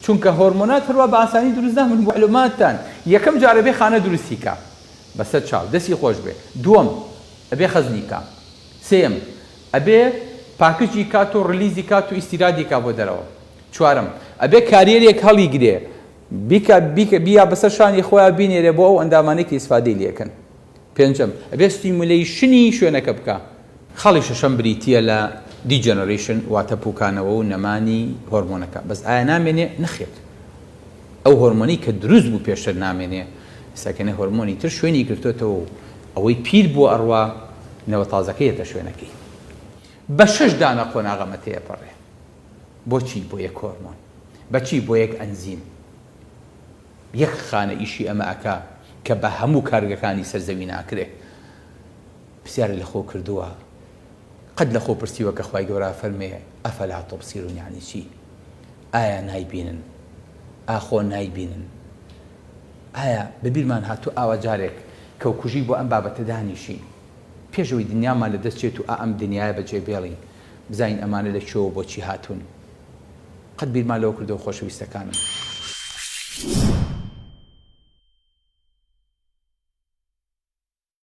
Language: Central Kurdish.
چونکە هۆرمۆنات هەروە بە ئاسانی دروست نابن. معلوماتتان یەکەم جارە بێ خانە دروستیکە بەسەر چاو دەستی خۆش بێ، دووەم ئەبێ خەزنیکە، سێم ئەبێ پاکژی کات و ڕلیزی کات و ئیسیرادی کا بۆ دەرەوە، چوارم ئەبێ کارێرێک هەڵیگرێ بیا بەسەر شانی خۆیان بینێرێ بۆ ئەو ئەندامانێکی ئیسفادەی لێکن، پێنجەم ئەبێ ستیمولیشنی شوێنەکە بکە. خەڵی شەشەم بریتیە لە دیجەنەڕیشن واتە پوکانەوە و نەمانی هۆرمۆنەکە. بەس ئایا نامێنێ؟ نەخێت، ئەو هۆرمۆنی کە دروست بوو پێشتر نامێنێ، ساکەنە هۆرمۆنی تر شوێنی گرتوێتەوە و ئەوەی پیر بووە ئەڕوا نەوە تازەکەیەتە شوێنەکەی. بە 6 دانە قۆناغەمە تێپەڕێ. بۆچی؟ بۆ یەک هۆرمۆن. بەچی؟ بۆ یەک ئەنزیم. یەک خانە ئیشی ئەمە ئەکا کە بە هەموو کارگەکانی سەرزەوی ناکرێ. پرسیارە لە خۆ کردووە، قەت لە خۆ پرسیوە کە خوای گەورە فەرمێ ئەفەلا تۆبسیرون، یعنی چی؟ ئایا نایبینن؟ ئاخۆ نایبینن؟ ئایا بەبیرمان هاتوو ئاوا جارێک کەوکوژی بۆ ئەم بابەتە دانیشین پێشەوەی دنیامان لە دەستچێت و ئەم دنیاە بەجێ بێڵین بزانین ئەمانە لە چۆ بۆچی هاتوون؟ قەت بیرمان لەوە کردەوە خۆشەویستەکانم.